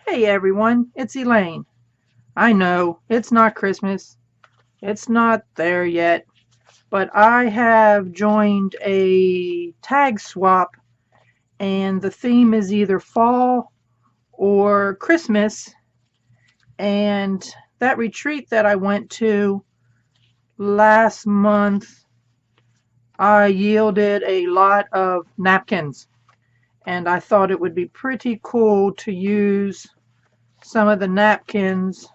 Hey everyone, it's Elaine. I know it's not Christmas, it's not there yet, but I have joined a tag swap and the theme is either fall or Christmas. And that retreat that I went to last month, I yielded a lot of napkins, and I thought it would be pretty cool to use some of the napkins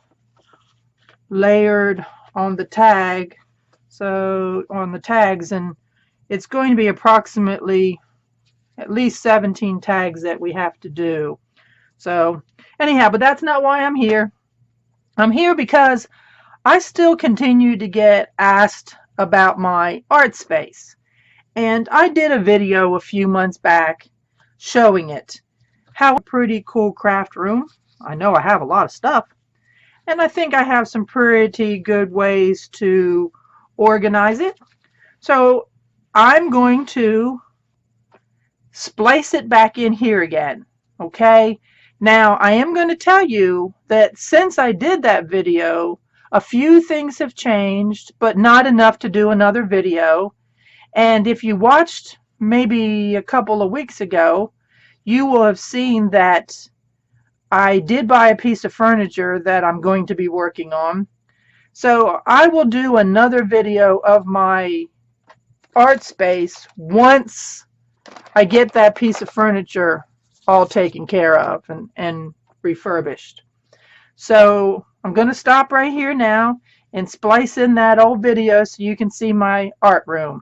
layered on the tag, so on the tags, and it's going to be approximately at least 17 tags that we have to do. So anyhow, but that's not why I'm here. I'm here because I still continue to get asked about my art space, and I did a video a few months back showing it. How a pretty cool craft room. I know I have a lot of stuff, and I think I have some pretty good ways to organize it. So I'm going to splice it back in here again. Okay. Now I am going to tell you that since I did that video, a few things have changed, but not enough to do another video. And if you watched maybe a couple of weeks ago, you will have seen that I did buy a piece of furniture that I'm going to be working on. So I will do another video of my art space once I get that piece of furniture all taken care of and refurbished. So I'm going to stop right here now and splice in that old video so you can see my art room.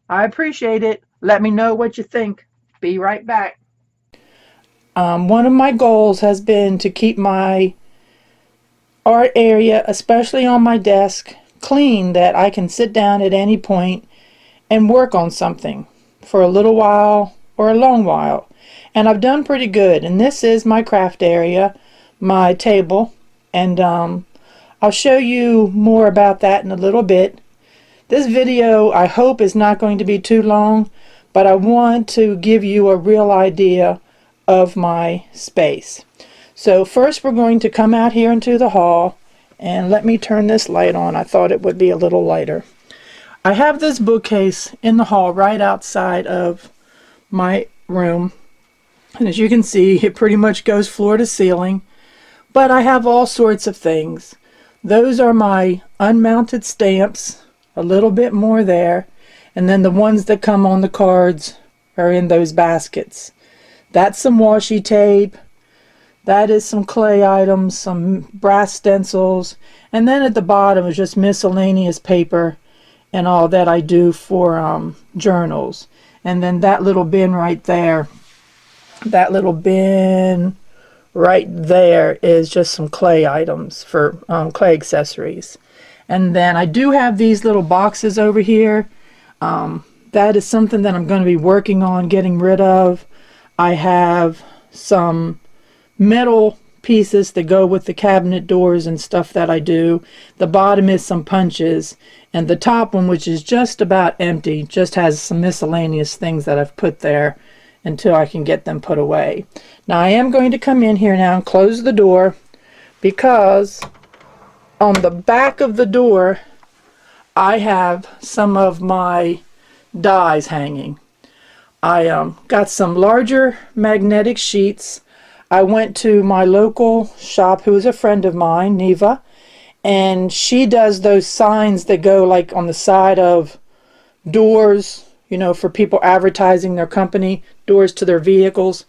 I appreciate it. Let me know what you think. Be right back. One of my goals has been to keep my art area, especially on my desk, clean, that I can sit down at any point and work on something for a little while or a long while. And I've done pretty good. And this is my craft area, my table, and I'll show you more about that in a little bit. This video, I hope, is not going to be too long, but I want to give you a real idea of my space. So first we're going to come out here into the hall, and let me turn this light on. I thought it would be a little lighter. I have this bookcase in the hall right outside of my room, and as you can see, it pretty much goes floor to ceiling, but I have all sorts of things. Those are my unmounted stamps, a little bit more there, and then the ones that come on the cards are in those baskets. That's some washi tape, that is some clay items, some brass stencils, and then at the bottom is just miscellaneous paper and all that I do for journals. And then that little bin right there, is just some clay items for clay accessories. And then I do have these little boxes over here. That is something that I'm going to be working on getting rid of. I have some metal pieces that go with the cabinet doors and stuff that I do. The bottom is some punches, and the top one, which is just about empty, just has some miscellaneous things that I've put there until I can get them put away. Now I am going to come in here now and close the door, because on the back of the door I have some of my dies hanging. I got some larger magnetic sheets. I went to my local shop, who is a friend of mine, Neva, and she does those signs that go like on the side of doors, you know, for people advertising their company, doors to their vehicles.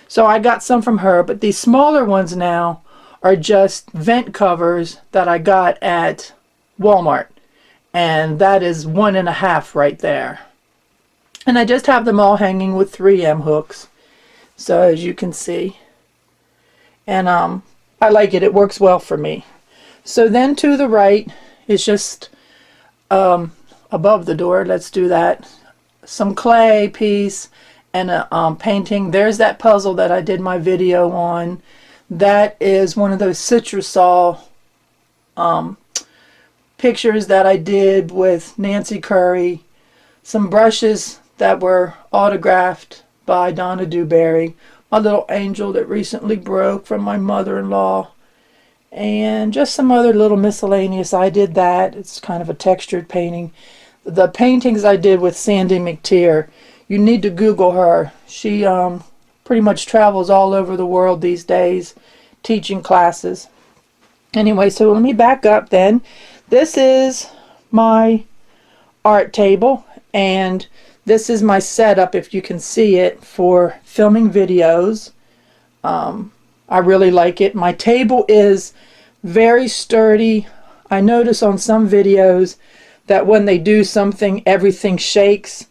So I got some from her, but these smaller ones now are just vent covers that I got at Walmart, and that is 1.5 right there. And I just have them all hanging with 3M hooks, so as you can see. And I like it. It works well for me. So then to the right is just above the door. Let's do that. Some clay piece and a painting. There's that puzzle that I did my video on. That is one of those citrusol pictures that I did with Nancy Curry. Some brushes that were autographed by Donna Dewberry. a little angel that recently broke from my mother-in-law, and just some other little miscellaneous. I did that. It's kind of a textured painting. The paintings I did with Sandy McTeer, you need to Google her. She pretty much travels all over the world these days teaching classes. Anyway, so let me back up then. This is my art table, and this is my setup, if you can see it, for filming videos. I really like it. My table is very sturdy. I notice on some videos that when they do something, everything shakes.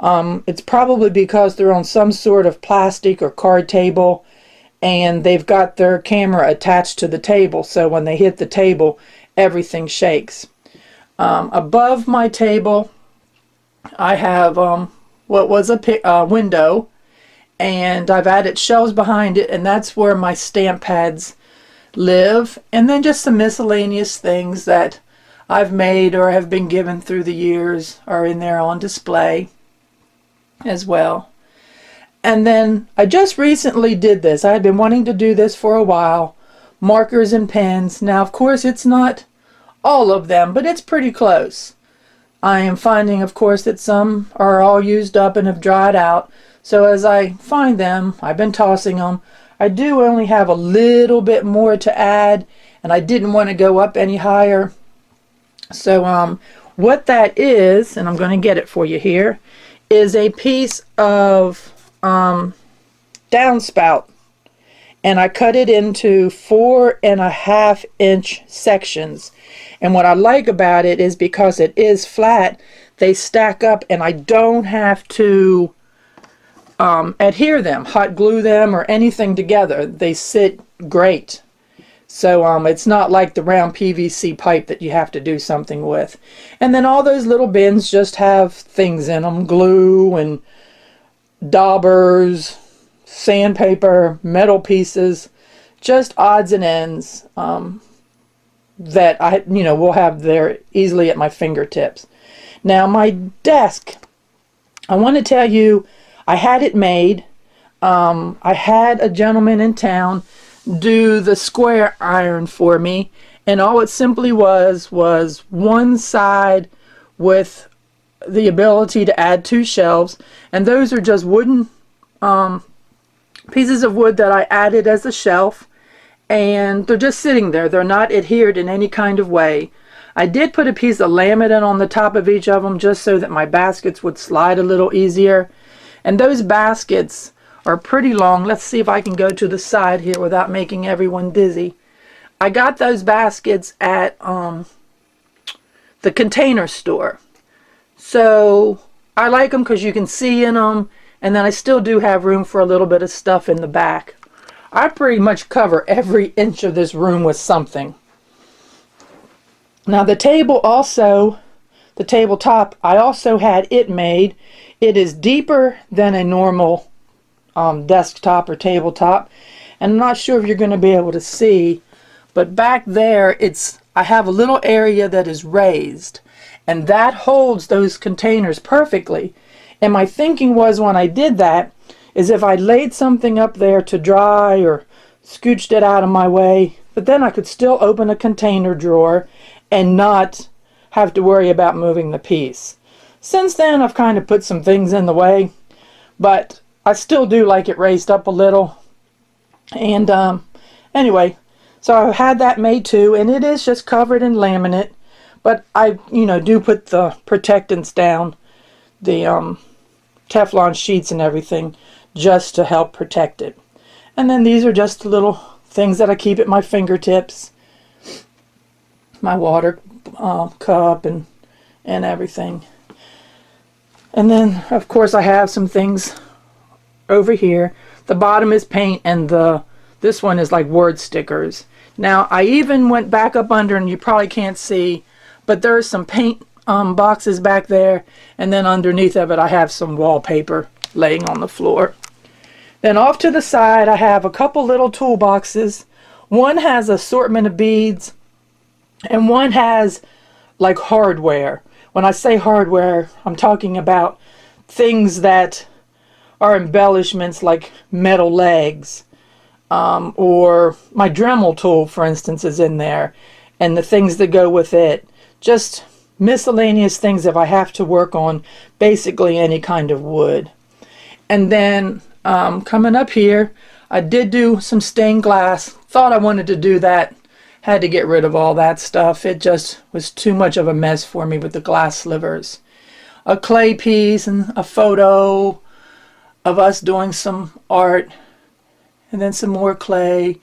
It's probably because they're on some sort of plastic or card table, and they've got their camera attached to the table, so when they hit the table, everything shakes. Above my table, I have what was a window, and I've added shelves behind it, and that's where my stamp pads live, and then just some miscellaneous things that I've made or have been given through the years are in there on display as well. And then I just recently did this. I had been wanting to do this for a while. Markers and pens. Now, of course, it's not all of them, but it's pretty close. I am finding, of course, that some are all used up and have dried out. So as I find them, I've been tossing them. I do only have a little bit more to add, and I didn't want to go up any higher. So what that is, and I'm going to get it for you here, is a piece of downspout, and I cut it into 4.5-inch sections. And what I like about it is because it is flat, they stack up, and I don't have to adhere them, hot glue them, or anything together. They sit great. So it's not like the round PVC pipe that you have to do something with. And then all those little bins just have things in them: glue and daubers, sandpaper, metal pieces, just odds and ends that I will have there easily at my fingertips. Now my desk, I want to tell you, I had it made. I had a gentleman in town do the square iron for me, and all it simply was one side with the ability to add 2 shelves, and those are just wooden pieces of wood that I added as a shelf, and they're just sitting there. They're not adhered in any kind of way. I did put a piece of laminate on the top of each of them just so that my baskets would slide a little easier. And those baskets are pretty long. Let's see if I can go to the side here without making everyone dizzy. I got those baskets at the Container Store. So I like them because you can see in them, and then I still do have room for a little bit of stuff in the back. I pretty much cover every inch of this room with something. Now the table also, the tabletop, I also had it made. It is deeper than a normal desktop or tabletop, and I'm not sure if you're going to be able to see, but back there I have a little area that is raised, and that holds those containers perfectly. And my thinking was, when I did that, is if I laid something up there to dry or scooched it out of my way, but then I could still open a container drawer and not have to worry about moving the piece. Since then, I've kind of put some things in the way, but I still do like it raised up a little. And anyway, so I had that made too, and it is just covered in laminate, but I do put the protectants down, the Teflon sheets and everything, just to help protect it. And then these are just the little things that I keep at my fingertips, my water cup and everything. And then of course I have some things over here. The bottom is paint, and this one is like word stickers. Now I even went back up under, and you probably can't see, but there's some paint boxes back there, and then underneath of it I have some wallpaper laying on the floor. Then off to the side I have a couple little toolboxes. One has assortment of beads, and one has like hardware. When I say hardware, I'm talking about things that are embellishments like metal legs, or my Dremel tool, for instance, is in there, and the things that go with it. Just miscellaneous things if I have to work on basically any kind of wood. And then coming up here, I did do some stained glass. Thought I wanted to do that. Had to get rid of all that stuff. It just was too much of a mess for me with the glass slivers. A clay piece and a photo of us doing some art, and then some more clay,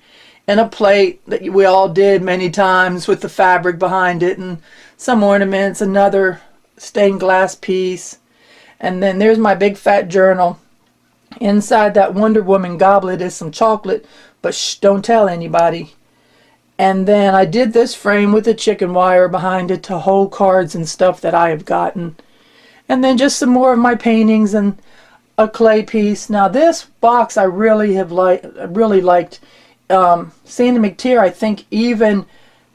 and a plate that we all did many times with the fabric behind it, and some ornaments, another stained glass piece. And then there's my big fat journal. Inside that Wonder Woman goblet is some chocolate, but shh, don't tell anybody. And then I did this frame with a chicken wire behind it to hold cards and stuff that I have gotten. And then just some more of my paintings and a clay piece. Now this box I really liked. Sandy McTeer, I think even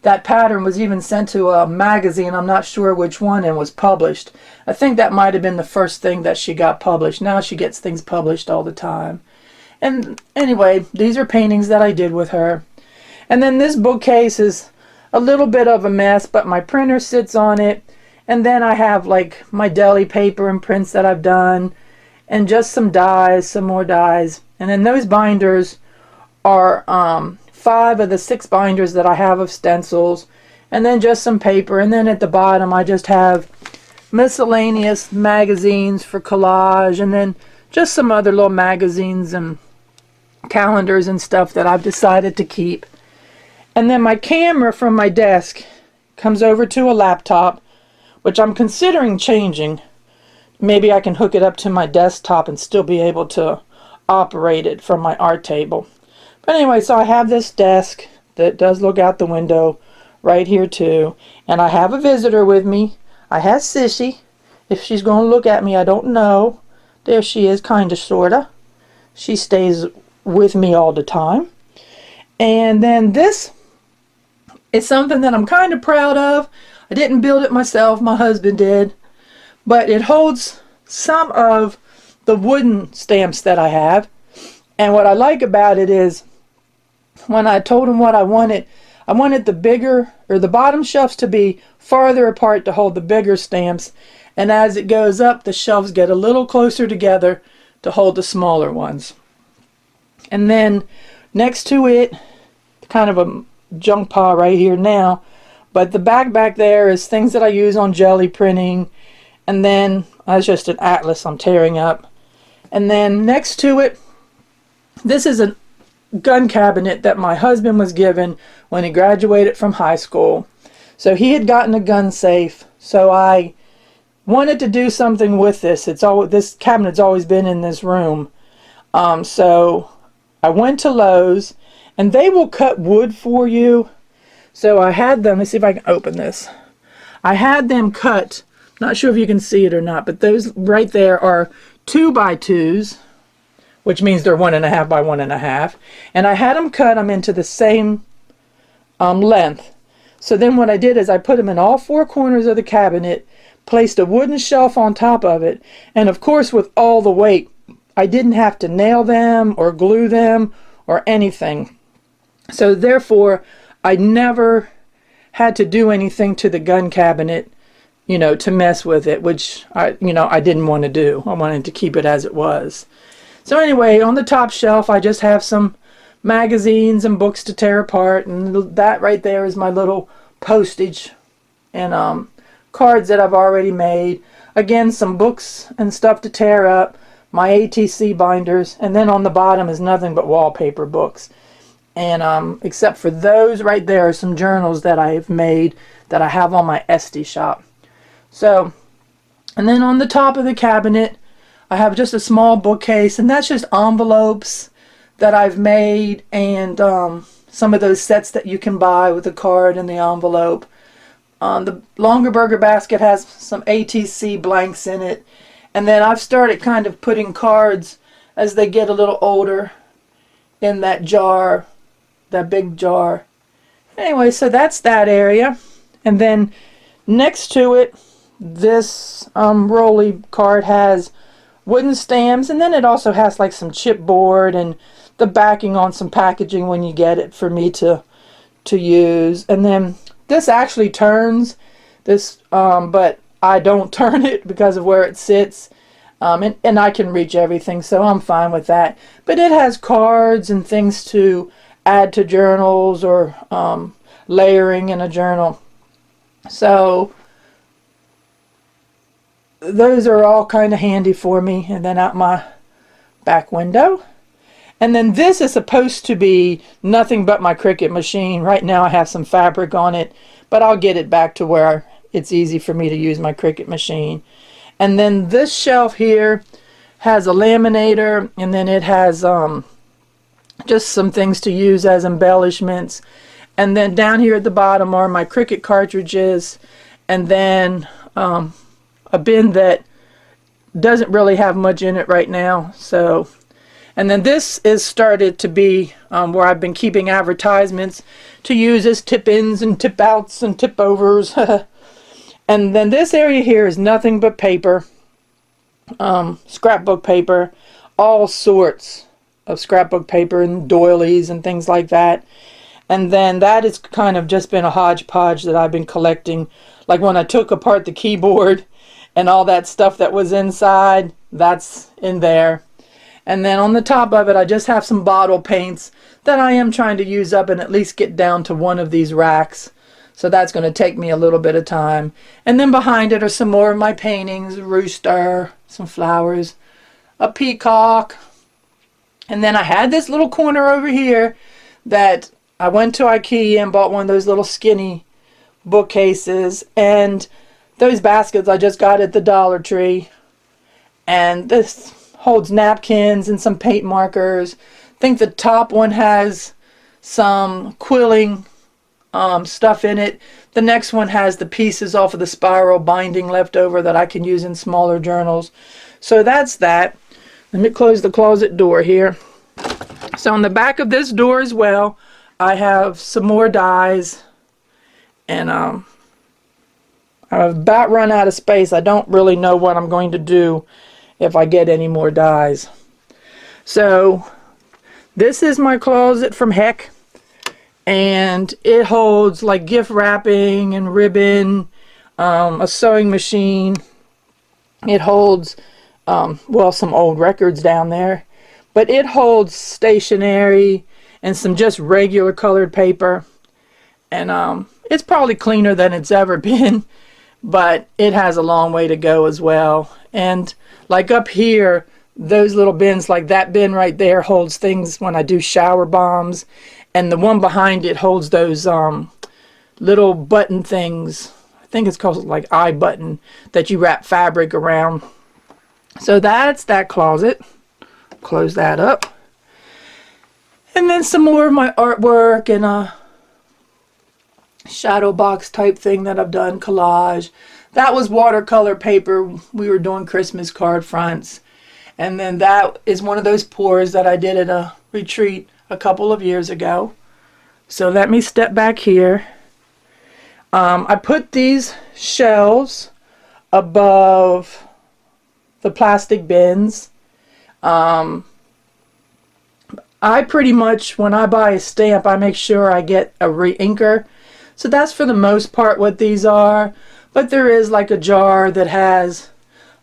that pattern was even sent to a magazine. I'm not sure which one, and was published. I think that might have been the first thing that she got published. Now she gets things published all the time. And anyway, these are paintings that I did with her. And then this bookcase is a little bit of a mess, but my printer sits on it. And then I have like my deli paper and prints that I've done, and just some dies, some more dies. And then those binders are 5 of the 6 binders that I have of stencils, and then just some paper. And then at the bottom I just have miscellaneous magazines for collage, and then just some other little magazines and calendars and stuff that I've decided to keep. And then my camera from my desk comes over to a laptop, which I'm considering changing. Maybe I can hook it up to my desktop and still be able to operate it from my art table. But anyway, so I have this desk that does look out the window right here too. And I have a visitor with me. I have Sissy. If she's going to look at me, I don't know. There she is, kind of, sort of. She stays with me all the time. And then this is something that I'm kind of proud of. I didn't build it myself. My husband did. But it holds some of the wooden stamps that I have. And what I like about it is, when I told him what I wanted the bigger, or the bottom shelves to be farther apart to hold the bigger stamps. And as it goes up, the shelves get a little closer together to hold the smaller ones. And then next to it, kind of a junk pile right here now, but the back there is things that I use on jelly printing. And then that's just an atlas I'm tearing up. And then next to it, this is a gun cabinet that my husband was given when he graduated from high school. So he had gotten a gun safe. So I wanted to do something with this. This cabinet's always been in this room. So I went to Lowe's, and they will cut wood for you. So I had them, let's see if I can open this. I had them cut, not sure if you can see it or not, but those right there are 2x2s, which means they're 1.5 by 1.5. And I had them cut them into the same length. So then what I did is I put them in all 4 corners of the cabinet, placed a wooden shelf on top of it, and of course with all the weight, I didn't have to nail them or glue them or anything. So therefore, I never had to do anything to the gun cabinet, to mess with it, which I didn't want to do. I wanted to keep it as it was. So anyway, on the top shelf, I just have some magazines and books to tear apart, and that right there is my little postage and cards that I've already made. Again, some books and stuff to tear up, my ATC binders, and then on the bottom is nothing but wallpaper books. And except for those right there are some journals that I've made that I have on my Etsy shop. So, and then on the top of the cabinet, I have just a small bookcase, and that's just envelopes that I've made, and some of those sets that you can buy with the card and the envelope. The longer burger basket has some ATC blanks in it, and then I've started kind of putting cards as they get a little older in that jar, that big jar. Anyway, so that's that area. And then next to it, this rolly card has wooden stamps, and then it also has like some chipboard and the backing on some packaging when you get it for me to use. And then this actually turns this, but I don't turn it because of where it sits. And I can reach everything, so I'm fine with that. But it has cards and things to add to journals or layering in a journal. So those are all kind of handy for me. And then out my back window. And then this is supposed to be nothing but my Cricut machine. Right now I have some fabric on it, but I'll get it back to where it's easy for me to use my Cricut machine. And then this shelf here has a laminator, and then it has just some things to use as embellishments. And then down here at the bottom are my Cricut cartridges, and then a bin that doesn't really have much in it right now. So, and then this is started to be where I've been keeping advertisements to use as tip-ins and tip-outs and tip-overs. And then this area here is nothing but paper, scrapbook paper, all sorts of scrapbook paper and doilies and things like that. And then that has kind of just been a hodgepodge that I've been collecting. Like when I took apart the keyboard and all that stuff that was inside, that's in there. And then on the top of it, I just have some bottle paints that I am trying to use up and at least get down to one of these racks. So that's going to take me a little bit of time. And then behind it are some more of my paintings, a rooster, some flowers, a peacock. And then I had this little corner over here that I went to IKEA and bought one of those little skinny bookcases. And those baskets I just got at the Dollar Tree. And this holds napkins and some paint markers. I think the top one has some quilling stuff in it. The next one has the pieces off of the spiral binding left over that I can use in smaller journals. So that's that. Let me close the closet door here. So on the back of this door as well, I have some more dies, and I've about run out of space. I don't really know what I'm going to do if I get any more dies. So this is my closet from Heck. And it holds like gift wrapping and ribbon, a sewing machine. It holds, well, some old records down there. But it holds stationery and some just regular colored paper. And it's probably cleaner than it's ever been. But it has a long way to go as well. And like up here, those little bins, like that bin right there holds things when I do shower bombs. And the one behind it holds those little button things. I think it's called like eye button that you wrap fabric around. So that's that closet. Close that up. And then some more of my artwork and a shadow box type thing that I've done, collage. That was watercolor paper. We were doing Christmas card fronts. And then that is one of those pours that I did at a retreat a couple of years ago. So let me step back here. I put these shelves above the plastic bins. I pretty much, when I buy a stamp, I make sure I get a re-inker. So that's for the most part what these are. But there is like a jar that has,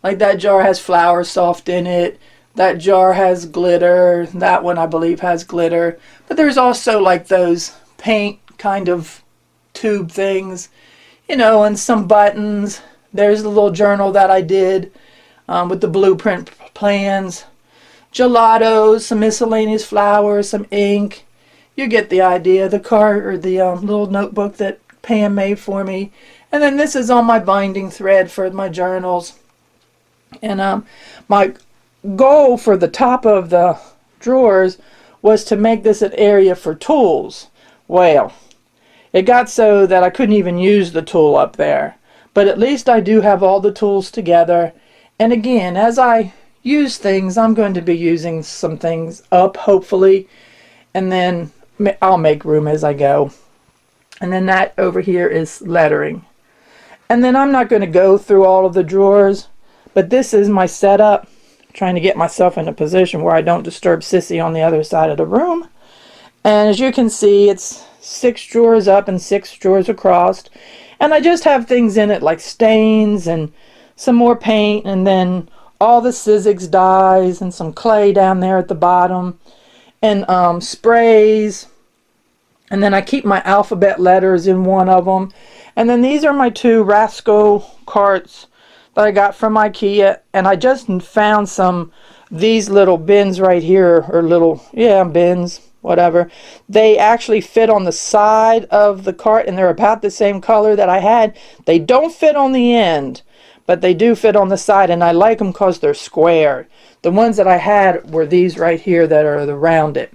like that jar has flour soft in it. That jar has glitter. That one I believe has glitter. But there's also like those paint kind of tube things, you know, and some buttons. There's a little journal that I did with the blueprint plans. Gelatos, some miscellaneous flowers, some ink. You get the idea. The card or the little notebook that Pam made for me. And then this is on my binding thread for my journals. And my goal for the top of the drawers was to make this an area for tools. Well, it got so that I couldn't even use the tool up there. But at least I do have all the tools together. And again, as I use things, I'm going to be using some things up, hopefully. And then I'll make room as I go. And then that over here is lettering. And then I'm not going to go through all of the drawers, but this is my setup trying to get myself in a position where I don't disturb Sissy on the other side of the room. And as you can see, it's 6 drawers up and 6 drawers across. And I just have things in it like stains and some more paint, and then all the Sizzix dyes and some clay down there at the bottom, and sprays. And then I keep my alphabet letters in one of them. And then these are my 2 Rasco carts that I got from IKEA. And I just found these little bins right here, or little, bins, whatever. They actually fit on the side of the cart, and they're about the same color that I had. They don't fit on the end, but they do fit on the side, and I like them because they're square. The ones that I had were these right here that are the rounded.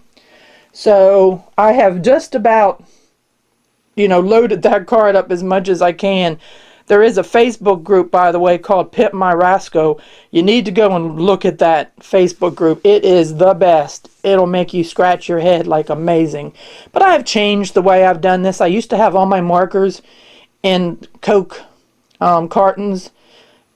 So I have just about, loaded that cart up as much as I can. There is a Facebook group, by the way, called Pip My Rasco. You need to go and look at that Facebook group. It is the best. It'll make you scratch your head like amazing. But I have changed the way I've done this. I used to have all my markers in Coke cartons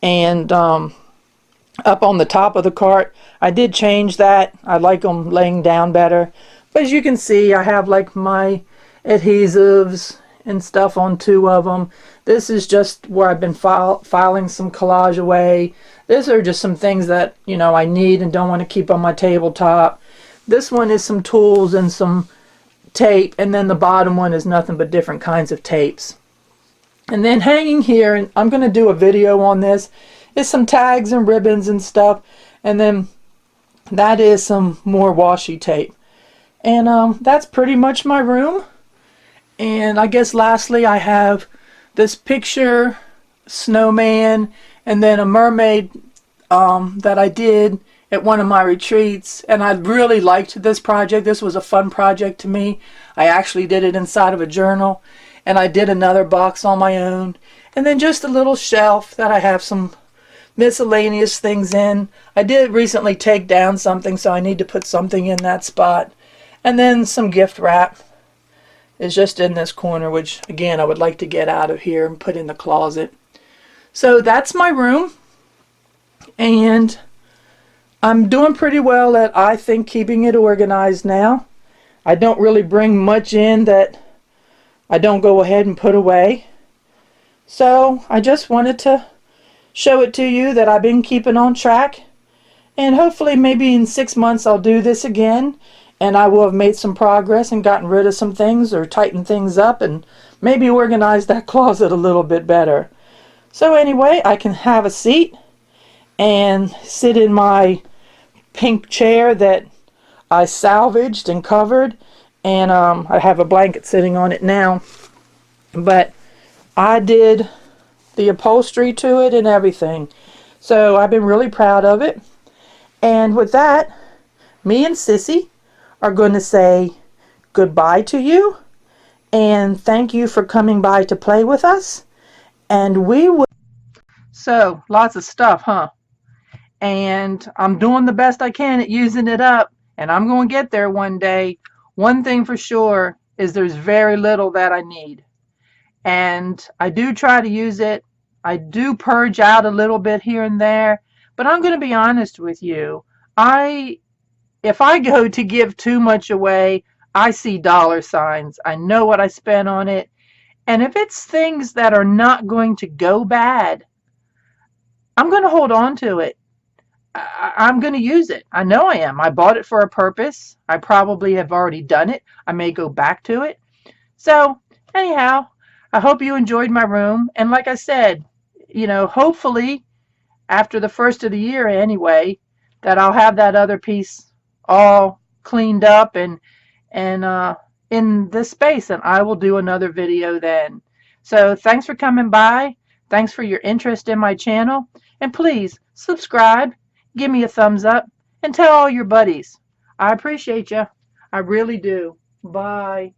and up on the top of the cart. I did change that. I like them laying down better. But as you can see, I have like my adhesives and stuff on 2 of them. This is just where I've been filing some collage away. These are just some things that, I need and don't want to keep on my tabletop. This one is some tools and some tape, and then the bottom one is nothing but different kinds of tapes. And then hanging here, and I'm going to do a video on this, is some tags and ribbons and stuff. And then that is some more washi tape. And that's pretty much my room. And I guess lastly, I have this picture, snowman, and then a mermaid that I did at one of my retreats. And I really liked this project. This was a fun project to me. I actually did it inside of a journal. And I did another box on my own. And then just a little shelf that I have some miscellaneous things in. I did recently take down something, so I need to put something in that spot. And then some gift wrap is just in this corner, which again I would like to get out of here and put in the closet. So that's my room, and I'm doing pretty well at, I think, keeping it organized now. I don't really bring much in that I don't go ahead and put away. So I just wanted to show it to you that I've been keeping on track, and hopefully maybe in 6 months I'll do this again, and I will have made some progress and gotten rid of some things or tightened things up and maybe organized that closet a little bit better. So anyway, I can have a seat and sit in my pink chair that I salvaged and covered, and I have a blanket sitting on it now. But I did the upholstery to it and everything. So I've been really proud of it. And with that, me and Sissy are going to say goodbye to you, and thank you for coming by to play with us. And we will. So lots of stuff, huh? And I'm doing the best I can at using it up, and I'm going to get there one day. One thing for sure is there's very little that I need, and I do try to use it. I do purge out a little bit here and there, but I'm going to be honest with you. If I go to give too much away, I see dollar signs. I know what I spent on it. And if it's things that are not going to go bad, I'm going to hold on to it. I'm going to use it. I know I am. I bought it for a purpose. I probably have already done it. I may go back to it. So anyhow, I hope you enjoyed my room. And like I said, hopefully after the first of the year anyway, that I'll have that other piece all cleaned up and in this space, and I will do another video then. So thanks for coming by. Thanks for your interest in my channel, and please subscribe, give me a thumbs up, and tell all your buddies. I appreciate you. I really do. Bye.